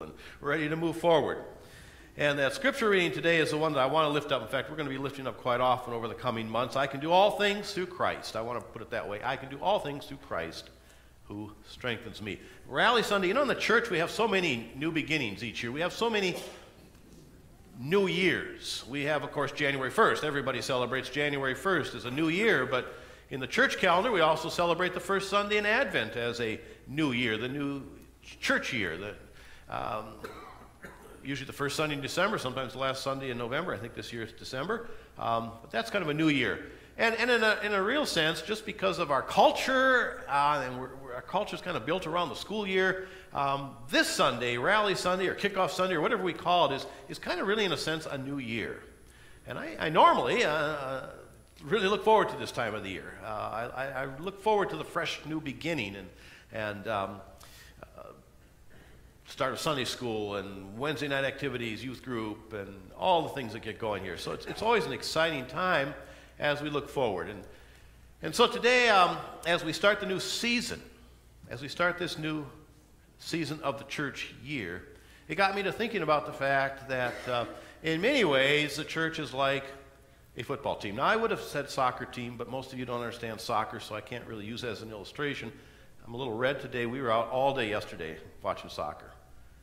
and ready to move forward. And that scripture reading today is the one that I want to lift up. In fact, we're going to be lifting up quite often over the coming months. I can do all things through Christ. I want to put it that way. I can do all things through Christ who strengthens me. Rally Sunday, you know, in the church we have so many new beginnings each year. We have so many New Years. We have, of course, January 1st. Everybody celebrates January 1st as a new year, but in the church calendar we also celebrate the first Sunday in Advent as a new year, the new church year. Usually the first Sunday in December, sometimes the last Sunday in November. I think this year is December. But that's kind of a new year. And in a real sense, just because of our culture, and our culture is kind of built around the school year, this Sunday, Rally Sunday or Kickoff Sunday or whatever we call it, is kind of really in a sense a new year. And I normally really look forward to this time of the year. I look forward to the fresh new beginning and start of Sunday school and Wednesday night activities, youth group, and all the things that get going here. So it's always an exciting time as we look forward. And so today, as we start the new season, as we start this new season of the church year, it got me to thinking about the fact that in many ways the church is like a football team. Now I would have said soccer team, but most of you don't understand soccer, so I can't really use it as an illustration. I'm a little red today. We were out all day yesterday watching soccer.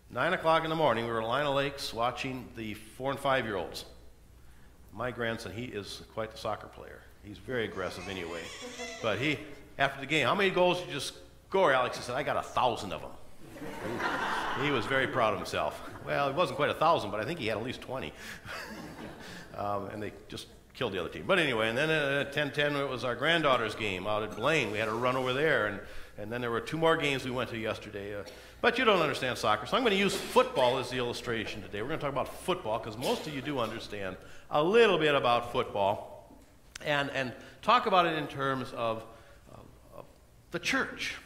9 o'clock in the morning, we were at Lina Lakes watching the 4- and 5-year-olds. My grandson, he is quite the soccer player. He's very aggressive anyway. But he, after the game, how many goals did you score, Alex? He said, I got 1,000 of them. He was very proud of himself. Well, it wasn't quite 1,000, but I think he had at least 20. And they just killed the other team. But anyway, and then at 10:10, it was our granddaughter's game out at Blaine. We had a run over there, and then there were 2 more games we went to yesterday. But you don't understand soccer, so I'm going to use football as the illustration today. We're going to talk about football because most of you do understand a little bit about football and talk about it in terms of the church.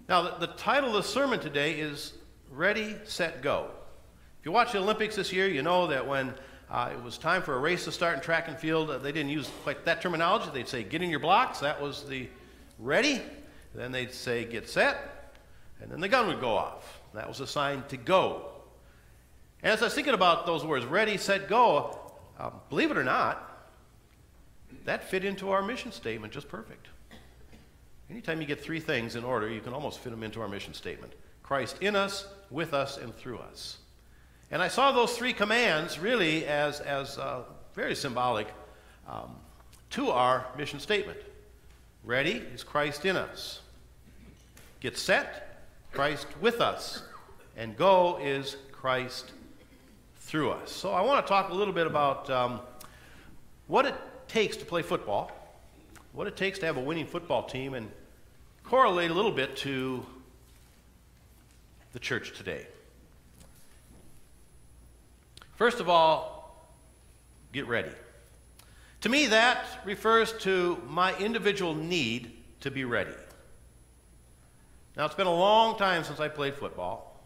Now, the title of the sermon today is Ready, Set, Go. If you watch the Olympics this year, you know that when it was time for a race to start in track and field, they didn't use quite that terminology. They'd say, get in your blocks. That was the ready. Then they'd say, get set. And then the gun would go off. That was a sign to go. And as I was thinking about those words, ready, set, go, believe it or not, that fit into our mission statement just perfect. Anytime you get 3 things in order, you can almost fit them into our mission statement. Christ in us, with us, and through us. And I saw those 3 commands really as very symbolic to our mission statement. Ready is Christ in us. Get set, Christ with us. And go is Christ through us. So I want to talk a little bit about what it takes to play football, what it takes to have a winning football team, and correlate a little bit to the church today. First of all, get ready. To me, that refers to my individual need to be ready. Now, it's been a long time since I played football.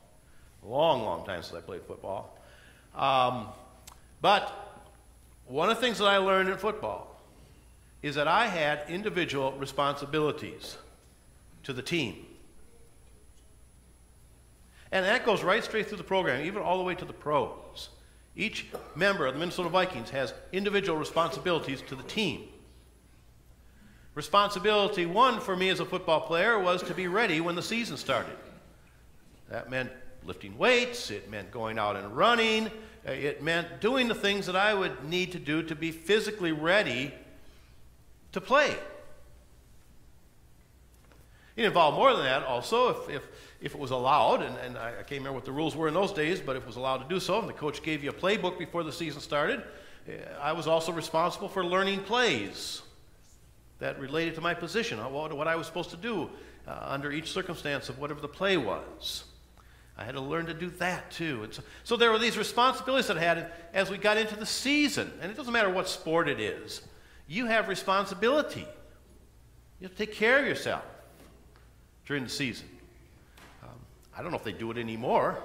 A long, long time since I played football. But one of the things that I learned in football is that I had individual responsibilities to the team. And that goes right straight through the program, even all the way to the pros. Each member of the Minnesota Vikings has individual responsibilities to the team. Responsibility 1 for me as a football player was to be ready when the season started. That meant lifting weights, it meant going out and running, it meant doing the things that I would need to do to be physically ready to play. It involved more than that also if it was allowed, and I can't remember what the rules were in those days, but if it was allowed to do so, and the coach gave you a playbook before the season started, I was also responsible for learning plays that related to my position, what I was supposed to do under each circumstance of whatever the play was. I had to learn to do that too. And so there were these responsibilities that I had as we got into the season. And it doesn't matter what sport it is. You have responsibility. You have to take care of yourself during the season. I don't know if they do it anymore,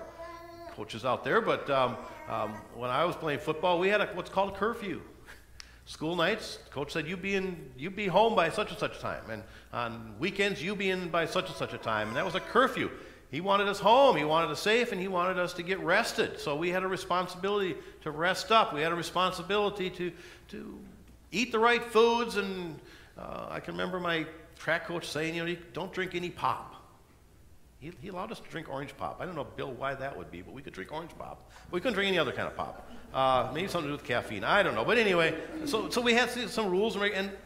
coaches out there, but when I was playing football, we had what's called a curfew. School nights, coach said, you be home by such and such time. And on weekends, you be in by such and such a time. And that was a curfew. He wanted us home, he wanted us safe, and he wanted us to get rested. So we had a responsibility to rest up. We had a responsibility to eat the right foods. And I can remember my track coach saying, you don't drink any pop. He allowed us to drink orange pop. I don't know, Bill, why that would be, but we could drink orange pop. We couldn't drink any other kind of pop. Maybe something to do with caffeine. I don't know. But anyway, so we had some rules,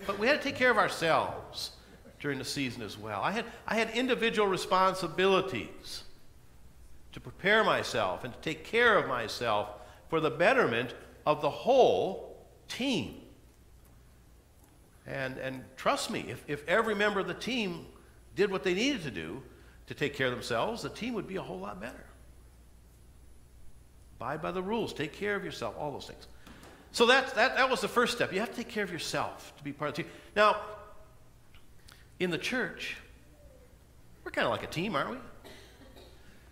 but we had to take care of ourselves during the season as well. I had individual responsibilities to prepare myself and to take care of myself for the betterment of the whole team. And trust me, if every member of the team did what they needed to do to take care of themselves, the team would be a whole lot better. Abide by the rules, take care of yourself, all those things. So that was the first step. You have to take care of yourself to be part of the team. Now, in the church, we're kind of like a team, aren't we?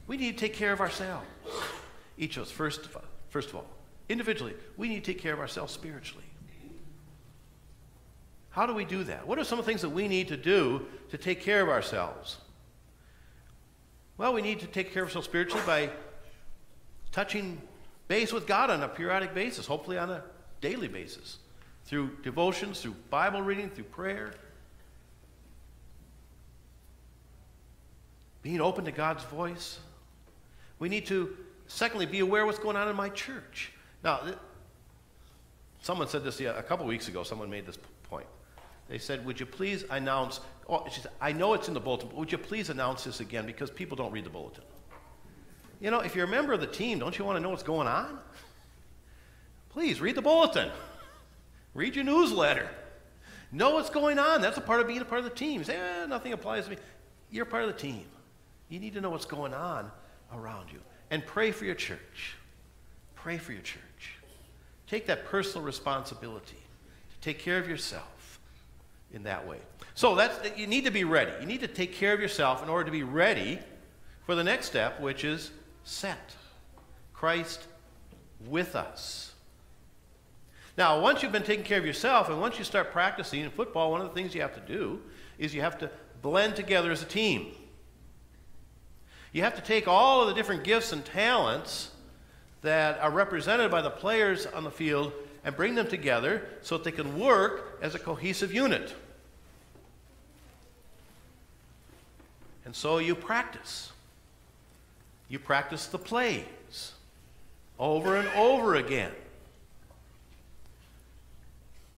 We need to take care of ourselves. Each of us, first of all, individually, we need to take care of ourselves spiritually. How do we do that? What are some of the things that we need to do to take care of ourselves? Well, we need to take care of ourselves spiritually by touching base with God on a periodic basis, hopefully on a daily basis, through devotions, through Bible reading, through prayer. Being open to God's voice. We need to, secondly, be aware of what's going on in my church. Now, someone said this a couple weeks ago. Someone made this point. They said, would you please announce, she said, I know it's in the bulletin, but would you please announce this again because people don't read the bulletin. If you're a member of the team, don't you want to know what's going on? Please, read the bulletin. Read your newsletter. Know what's going on. That's a part of being a part of the team. You say, nothing applies to me. You're part of the team. You need to know what's going on around you. And pray for your church. Pray for your church. Take that personal responsibility to take care of yourself in that way. So you need to be ready. You need to take care of yourself in order to be ready for the next step, which is Sept. Christ with us. Now, once you've been taking care of yourself and once you start practicing in football, one of the things you have to do is you have to blend together as a team. You have to take all of the different gifts and talents that are represented by the players on the field and bring them together so that they can work as a cohesive unit. And so you practice. You practice the plays over and over again.